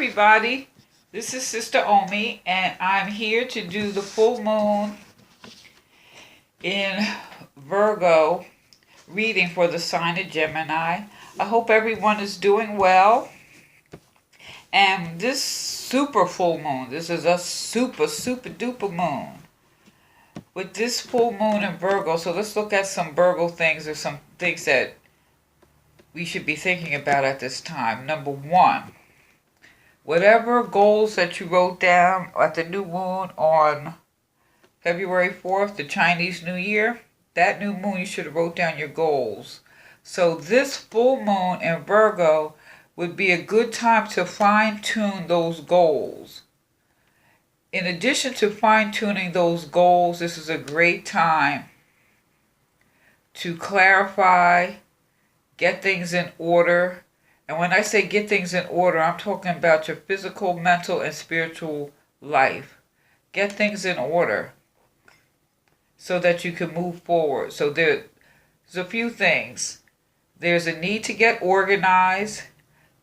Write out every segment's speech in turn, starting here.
everybody. This is Sister Omi, and I'm here to do the full moon in Virgo reading for the sign of Gemini. I hope everyone is doing well. And this super full moon, this is a super duper moon. With this full moon in Virgo, so let's look at some Virgo things or some things that we should be thinking about at this time. Number one, whatever goals that you wrote down at the new moon on February 4th, the Chinese New Year, that new moon you should have wrote down your goals. So this full moon in Virgo would be a good time to fine-tune those goals. In addition to fine-tuning those goals, this is a great time to clarify, get things in order. And when I say get things in order, I'm talking about your physical, mental, and spiritual life. Get things in order so that you can move forward. So there's a few things. There's a need to get organized.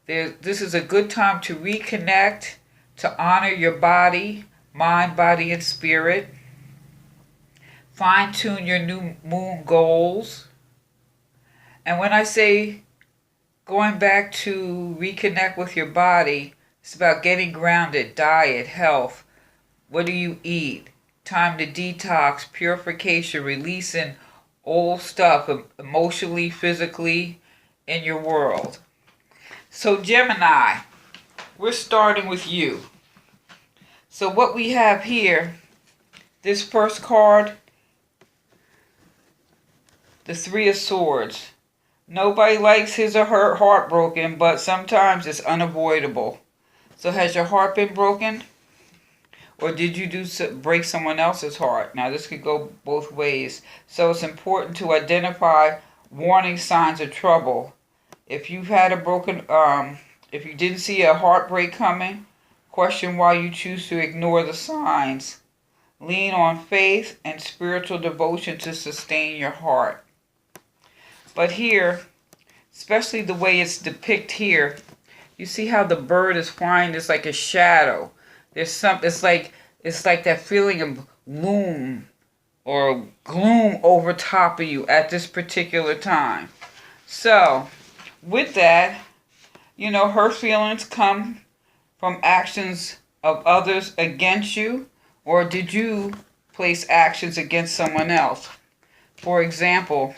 This is a good time to reconnect, to honor your body, mind, body, and spirit. Fine-tune your new moon goals. And when I say going back to reconnect with your body, it's about getting grounded, diet, health. What do you eat? Time to detox, purification, releasing old stuff emotionally, physically in your world. So Gemini, we're starting with you. So what we have here, this first card, the Three of Swords. Nobody likes his or her heart broken, but sometimes it's unavoidable. So has your heart been broken? Or did you break someone else's heart? Now this could go both ways. So it's important to identify warning signs of trouble. If you've had a broken, if you didn't see a heartbreak coming, question why you choose to ignore the signs. Lean on faith and spiritual devotion to sustain your heart. But here, especially the way it's depicted here, you see how the bird is flying. It's like a shadow. It's like that feeling of gloom or gloom over top of you at this particular time. So, with that, her feelings come from actions of others against you, or did you place actions against someone else? For example,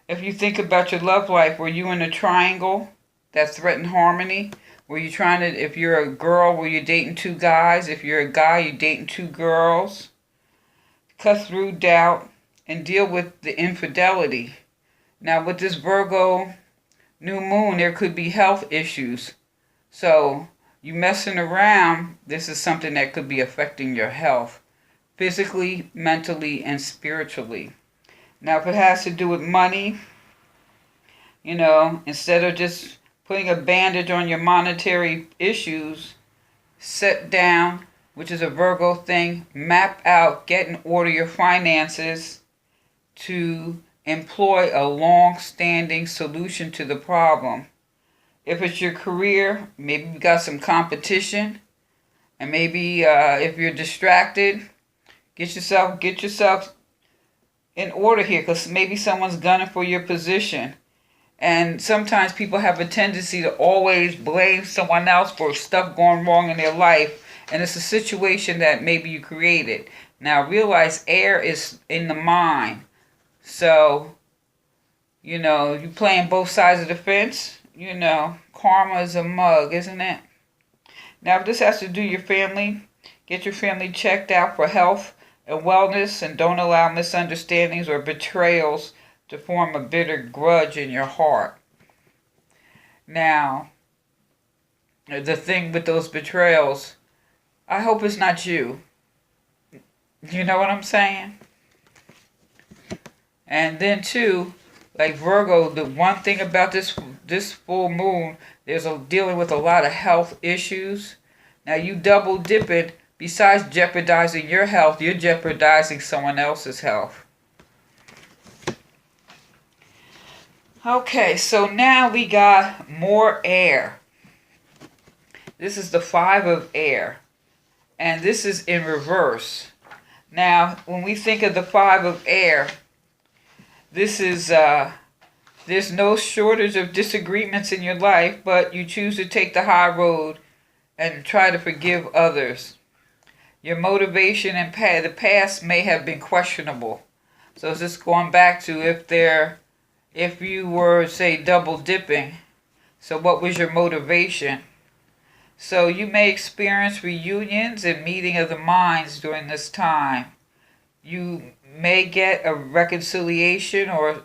if you think about your love life, were you in a triangle that threatened harmony? Were you trying to, if you're a girl, were you dating two guys? If you're a guy, you're dating two girls? Cut through doubt and deal with the infidelity. Now with this Virgo new moon, there could be health issues. So you messing around, this is something that could be affecting your health. Physically, mentally, and spiritually. Now if it has to do with money, instead of just putting a bandage on your monetary issues, sit down, which is a Virgo thing, map out, get in order your finances to employ a long-standing solution to the problem. If it's your career, maybe you got some competition, and maybe if you're distracted, get yourself in order here, because maybe someone's gunning for your position. And sometimes people have a tendency to always blame someone else for stuff going wrong in their life. And it's a situation that maybe you created. Now realize air is in the mind. So, you playing both sides of the fence. Karma is a mug, isn't it? Now if this has to do your family, get your family checked out for health and wellness. And don't allow misunderstandings or betrayals to form a bitter grudge in your heart. Now, the thing with those betrayals, I hope it's not you. You know what I'm saying? And then too, like Virgo, the one thing about this full moon, there's dealing with a lot of health issues. Now you double dip it. Besides jeopardizing your health, you're jeopardizing someone else's health. Okay, so now we got more air. This is the 5 of air. And this is in reverse. Now, when we think of the 5 of air, this is, there's no shortage of disagreements in your life, but you choose to take the high road and try to forgive others. Your motivation and the past may have been questionable. So it's just going back to if you were, say, double dipping. So what was your motivation? So you may experience reunions and meeting of the minds during this time. You may get a reconciliation, or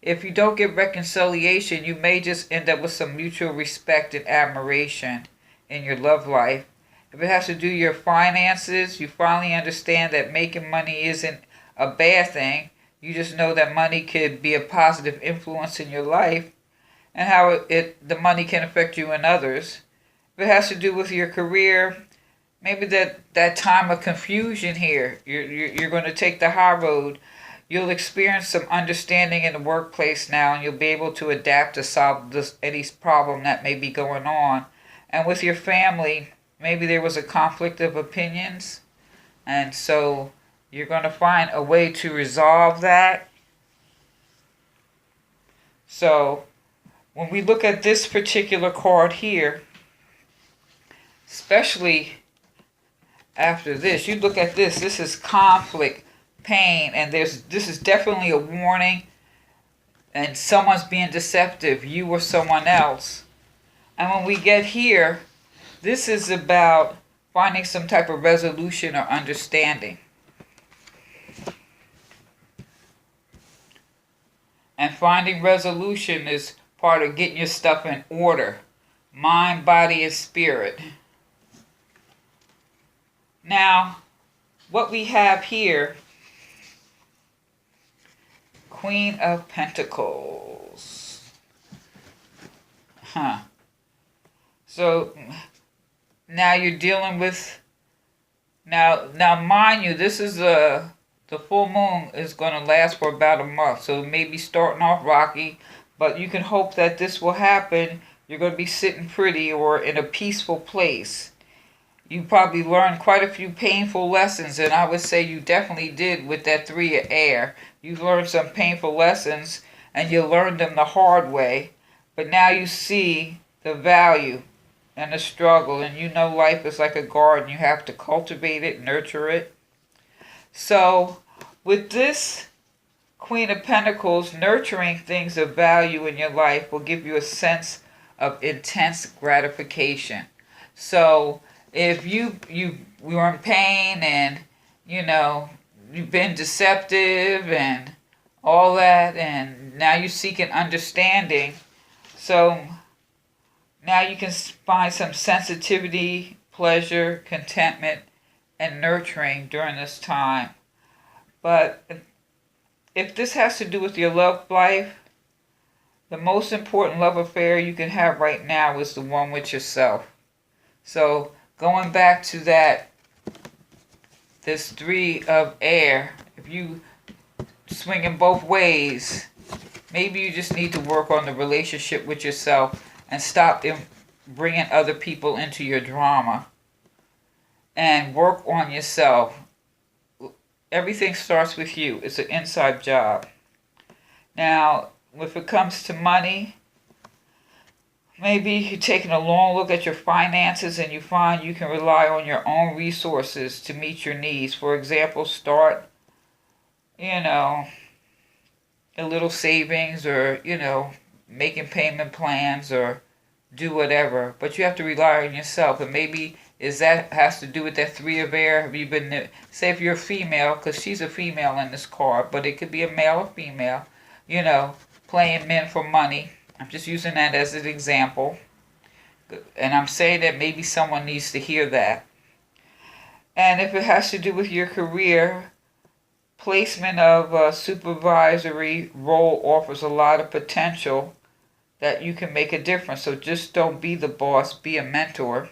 if you don't get reconciliation, you may just end up with some mutual respect and admiration in your love life. If it has to do your finances, you finally understand that making money isn't a bad thing. You just know that money could be a positive influence in your life, and how the money can affect you and others. If it has to do with your career, maybe that time of confusion here, you're going to take the high road. You'll experience some understanding in the workplace now, and you'll be able to adapt to solve any problem that may be going on. And with your family, maybe there was a conflict of opinions, and so you're going to find a way to resolve that. So when we look at this particular card here, especially after this, you look at this. This is conflict, pain, and this is definitely a warning. And someone's being deceptive, you or someone else. And when we get here, this is about finding some type of resolution or understanding. And finding resolution is part of getting your stuff in order. Mind, body, and spirit. Now, what we have here, Queen of Pentacles. So, now you're dealing with, now mind you, this is the full moon is going to last for about a month. So it may be starting off rocky, but you can hope that this will happen. You're going to be sitting pretty or in a peaceful place. You probably learned quite a few painful lessons, and I would say you definitely did with that 3 of air. You've learned some painful lessons, and you learned them the hard way. But now you see the value and the struggle, and you know life is like a garden. You have to cultivate it, nurture it. So with this Queen of Pentacles, nurturing things of value in your life will give you a sense of intense gratification. So if you were in pain and, you've been deceptive and all that, and now you're seeking understanding. So now you can find some sensitivity, pleasure, contentment, and nurturing during this time. But if this has to do with your love life, the most important love affair you can have right now is the one with yourself. So going back to this 3 of air, if you swing in both ways, maybe you just need to work on the relationship with yourself and stop bringing other people into your drama. And work on yourself. Everything starts with you. It's an inside job. Now, if it comes to money, maybe you're taking a long look at your finances and you find you can rely on your own resources to meet your needs. For example, start, a little savings, or, making payment plans, or do whatever. But you have to rely on yourself. And maybe that has to do with that 3 of air. Have you been, say if you're a female, because she's a female in this card, but it could be a male or female, playing men for money. I'm just using that as an example. And I'm saying that maybe someone needs to hear that. And if it has to do with your career, placement of a supervisory role offers a lot of potential that you can make a difference. So just don't be the boss, be a mentor.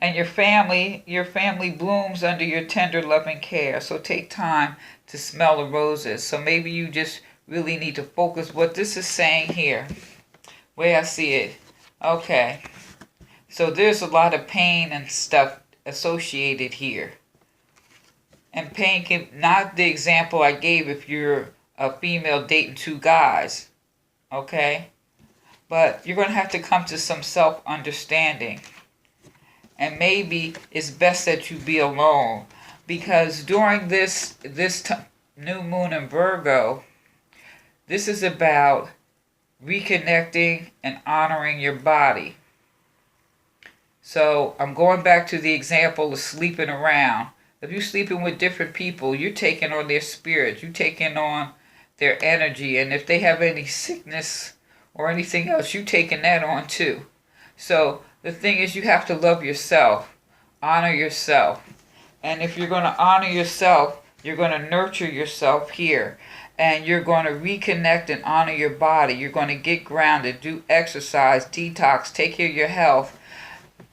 And your family blooms under your tender, loving care. So take time to smell the roses. So maybe you just really need to focus what this is saying here, way I see it. Okay. So there's a lot of pain and stuff associated here. And pain can, not the example I gave if you're a female dating two guys, okay? But you're going to have to come to some self-understanding. And maybe it's best that you be alone. Because during this new moon in Virgo, this is about reconnecting and honoring your body. So I'm going back to the example of sleeping around. If you're sleeping with different people, you're taking on their spirit. You're taking on their energy. And if they have any sickness or anything else, you're taking that on too. So the thing is, you have to love yourself. Honor yourself. And if you're going to honor yourself, you're going to nurture yourself here. And you're going to reconnect and honor your body. You're going to get grounded, do exercise, detox, take care of your health.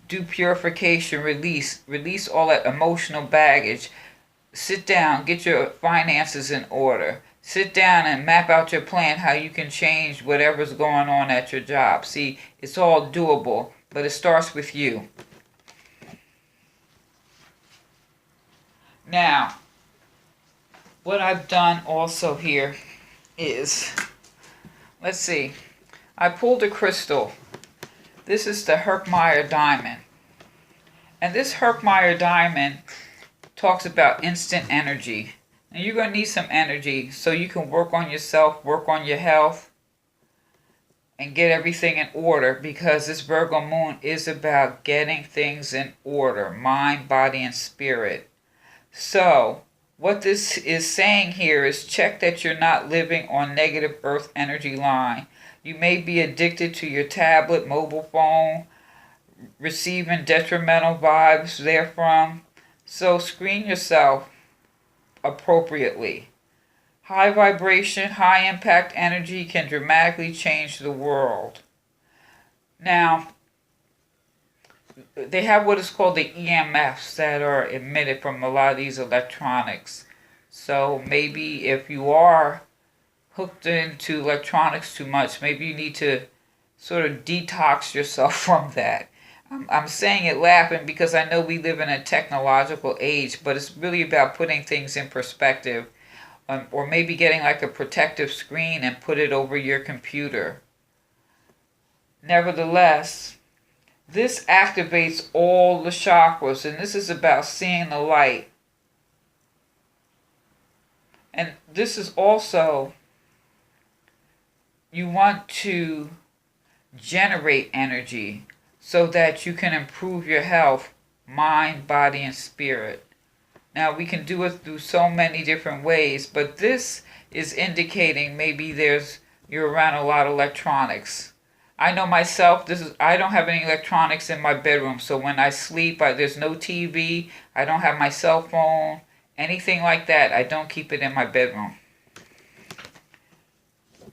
Do purification, release all that emotional baggage. Sit down, get your finances in order. Sit down and map out your plan, how you can change whatever's going on at your job. See, it's all doable, but it starts with you. Now, what I've done also here is, let's see, I pulled a crystal. This is the Herkmeyer diamond. And this Herkmeyer diamond talks about instant energy. And you're going to need some energy so you can work on yourself, work on your health, and get everything in order, because this Virgo moon is about getting things in order, mind, body, and spirit. So, what this is saying here is check that you're not living on negative earth energy line. You may be addicted to your tablet, mobile phone, receiving detrimental vibes therefrom. So screen yourself appropriately. High vibration, high impact energy can dramatically change the world. Now, they have what is called the EMFs that are emitted from a lot of these electronics. So maybe if you are hooked into electronics too much, maybe you need to sort of detox yourself from that. I'm saying it laughing because I know we live in a technological age, but it's really about putting things in perspective, or maybe getting like a protective screen and put it over your computer. Nevertheless, this activates all the chakras, and this is about seeing the light. And this is also, you want to generate energy so that you can improve your health, mind, body, and spirit. Now, we can do it through so many different ways, but this is indicating maybe you're around a lot of electronics. I know myself, I don't have any electronics in my bedroom, so when I sleep, there's no TV, I don't have my cell phone, anything like that. I don't keep it in my bedroom.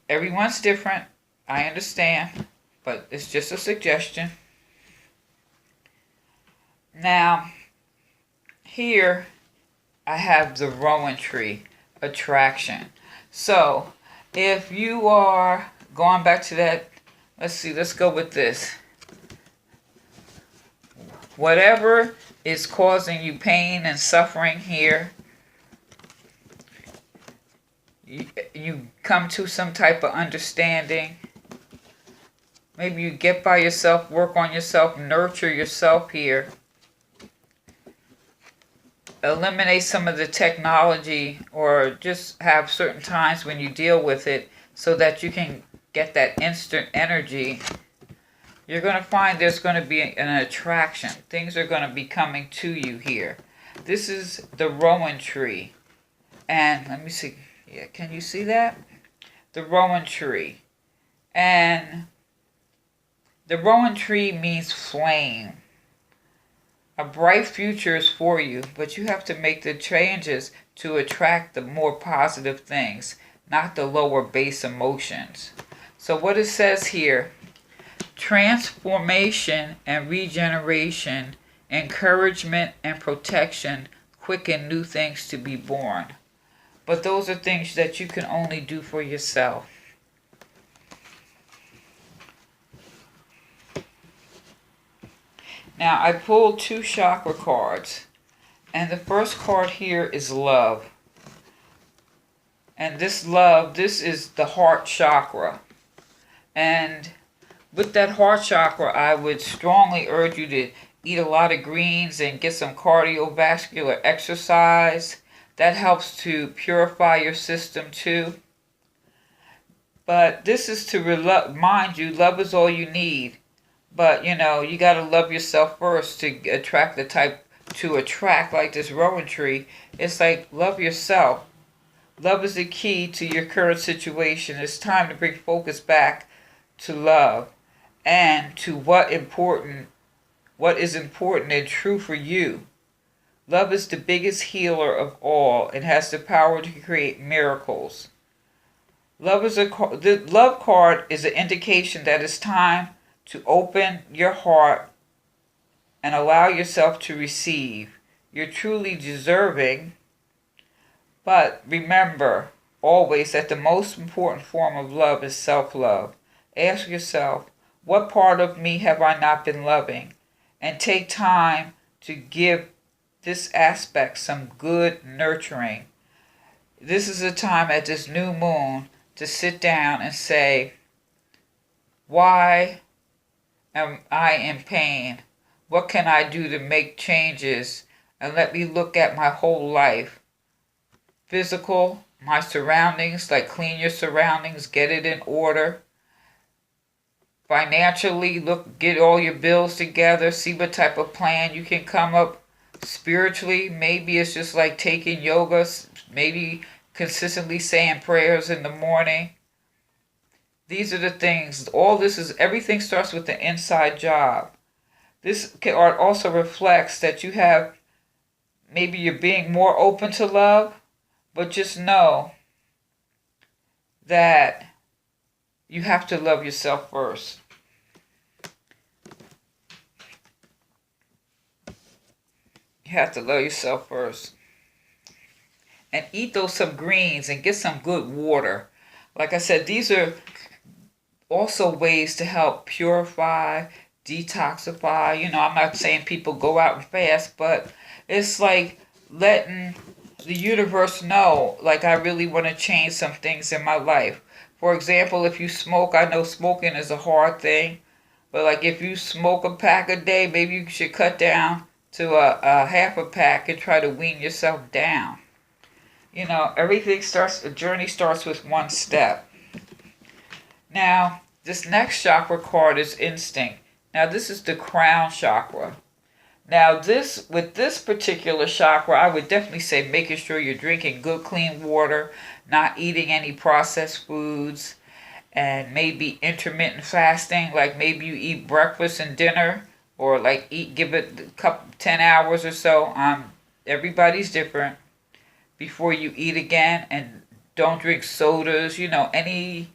Everyone's different, I understand, but it's just a suggestion. Now, here I have the rowan tree, attraction. So, if you are going back to that, let's go with this. Whatever is causing you pain and suffering here, you come to some type of understanding. Maybe you get by yourself, work on yourself, nurture yourself here. Eliminate some of the technology, or just have certain times when you deal with it so that you can get that instant energy. You're going to find there's going to be an attraction. Things are going to be coming to you here. This is the rowan tree. And let me see. Yeah, can you see that? The rowan tree. And the rowan tree means flame. A bright future is for you, but you have to make the changes to attract the more positive things, not the lower base emotions. So what it says here, transformation and regeneration, encouragement and protection quicken new things to be born. But those are things that you can only do for yourself. Now, I pulled 2 chakra cards. And the first card here is love. And this love, this is the heart chakra. And with that heart chakra, I would strongly urge you to eat a lot of greens and get some cardiovascular exercise. That helps to purify your system too. But this is to remind you, love is all you need. But, you know, you got to love yourself first to attract the type, to attract like this rowan tree. It's like, love yourself. Love is the key to your current situation. It's time to bring focus back to love and to what is important and true for you. Love is the biggest healer of all and has the power to create miracles. The love card is an indication that it's time to open your heart and allow yourself to receive. You're truly deserving, but remember always that the most important form of love is self-love. Ask yourself, what part of me have I not been loving? And take time to give this aspect some good nurturing. This is a time at this new moon to sit down and say, why am I in pain? What can I do to make changes? And let me look at my whole life. Physical, my surroundings, like clean your surroundings, get it in order. Financially, get all your bills together, see what type of plan you can come up. Spiritually, maybe it's just like taking yoga, maybe consistently saying prayers in the morning. These are the things. Everything starts with the inside job. This card also reflects that maybe you're being more open to love, but just know that you have to love yourself first. You have to love yourself first. And eat some greens and get some good water. Like I said, these are also ways to help purify, detoxify. You know, I'm not saying people go out and fast, but it's like letting the universe know, like, I really want to change some things in my life. For example, if you smoke, I know smoking is a hard thing, but like if you smoke a pack a day, maybe you should cut down to a half a pack and try to wean yourself down. You know, a journey starts with one step. Now, this next chakra card is instinct. Now, this is the crown chakra. Now, with this particular chakra, I would definitely say making sure you're drinking good, clean water, not eating any processed foods, and maybe intermittent fasting, like maybe you eat breakfast and dinner, or like give it a couple 10 hours or so. Everybody's different. Before you eat again, and don't drink sodas, any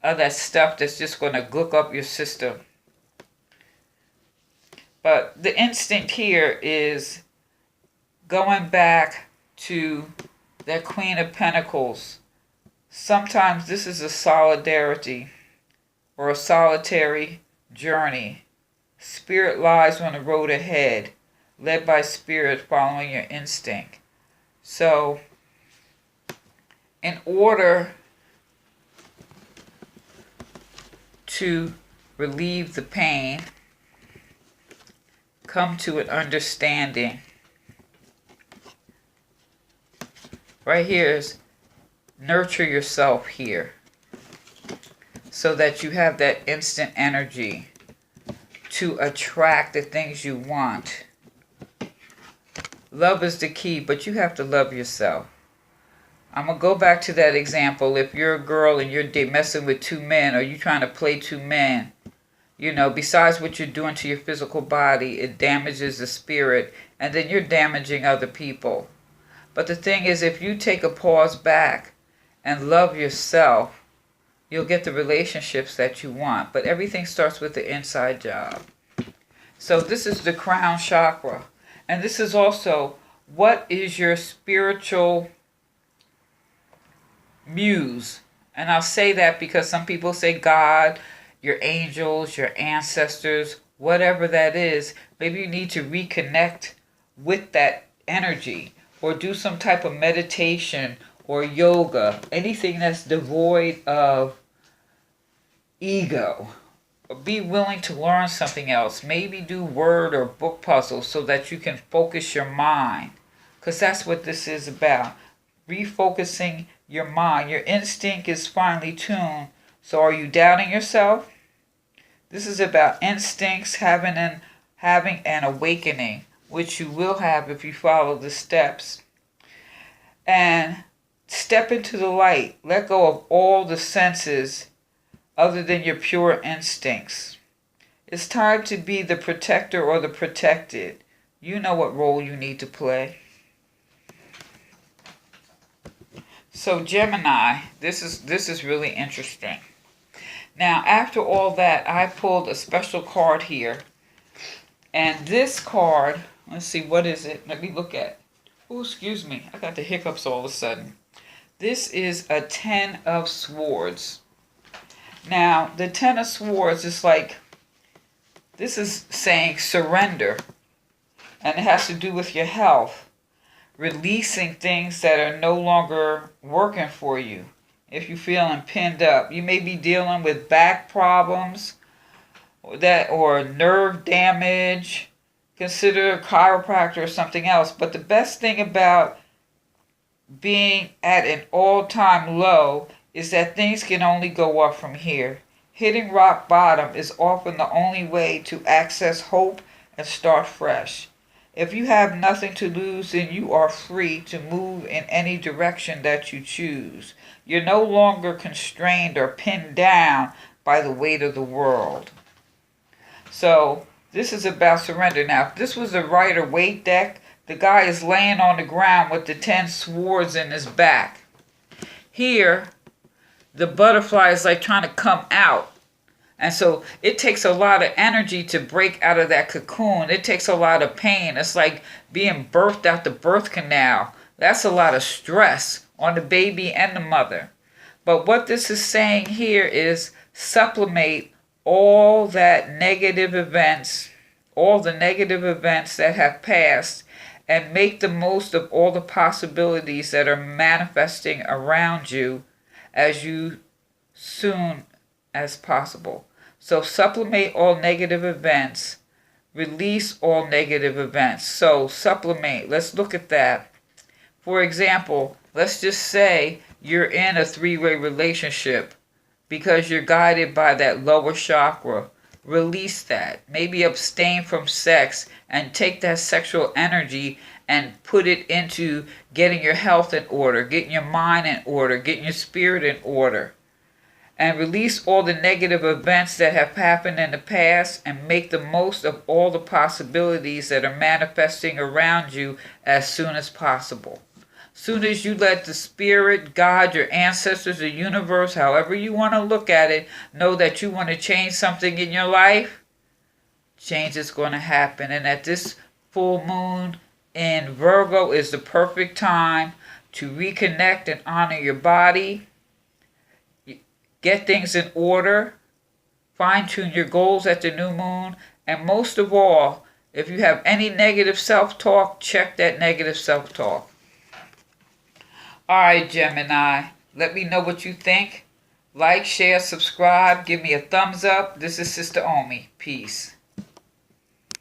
of that stuff that's just going to gook up your system. But the instinct here is going back to that Queen of Pentacles. Sometimes this is a solidarity or a solitary journey. Spirit lies on the road ahead, led by spirit following your instinct. So, in order to relieve the pain, come to an understanding. Right here is nurture yourself here so that you have that instant energy to attract the things you want. Love is the key, but you have to love yourself. I'm going to go back to that example. If you're a girl and you're messing with 2 men, or you're trying to play 2 men, besides what you're doing to your physical body, it damages the spirit, and then you're damaging other people. But the thing is, if you take a pause back and love yourself, you'll get the relationships that you want. But everything starts with the inside job. So this is the crown chakra. And this is also, what is your spiritual muse? And I'll say that because some people say God, your angels, your ancestors. whatever that is. Maybe you need to reconnect with that energy, or do some type of meditation or yoga, anything that's devoid of ego. Or be willing to learn something else. Maybe do word or book puzzles so that you can focus your mind. Because that's what this is about. Refocusing your mind. Your instinct is finely tuned. So are you doubting yourself? This is about instincts having an awakening, which you will have if you follow the steps. And step into the light. Let go of all the senses other than your pure instincts. It's time to be the protector or the protected. You know what role you need to play. So Gemini, this is really interesting. Now, after all that, I pulled a special card here. And this card, let's see, what is it? Let me look at it. Oh, excuse me. I got the hiccups all of a sudden. This is a 10 of Swords. Now, the 10 of Swords is like, this is saying surrender. And it has to do with your health. Releasing things that are no longer working for you. If you're feeling pinned up, you may be dealing with back problems or nerve damage. Consider a chiropractor or something else. But the best thing about being at an all-time low is that things can only go up from here. Hitting rock bottom is often the only way to access hope and start fresh. If you have nothing to lose, then you are free to move in any direction that you choose. You're no longer constrained or pinned down by the weight of the world. So, this is about surrender. Now, if this was a Rider-Waite deck, the guy is laying on the ground with the 10 swords in his back. Here, the butterfly is like trying to come out. And so it takes a lot of energy to break out of that cocoon. It takes a lot of pain. It's like being birthed out the birth canal. That's a lot of stress on the baby and the mother. But what this is saying here is supplement all that negative events, all the negative events that have passed, and make the most of all the possibilities that are manifesting around you as soon as possible. So supplement all negative events. Release all negative events. So supplement. Let's look at that. For example, let's just say you're in a 3-way relationship because you're guided by that lower chakra. Release that. Maybe abstain from sex and take that sexual energy and put it into getting your health in order, getting your mind in order, getting your spirit in order. And release all the negative events that have happened in the past and make the most of all the possibilities that are manifesting around you as soon as possible. Soon as you let the spirit, God, your ancestors, the universe, however you want to look at it, know that you want to change something in your life, change is going to happen. And at this full moon in Virgo is the perfect time to reconnect and honor your body. Get things in order, fine-tune your goals at the new moon, and most of all, if you have any negative self-talk, check that negative self-talk. Alright, Gemini, let me know what you think. Like, share, subscribe, give me a thumbs up. This is Sister Omi. Peace.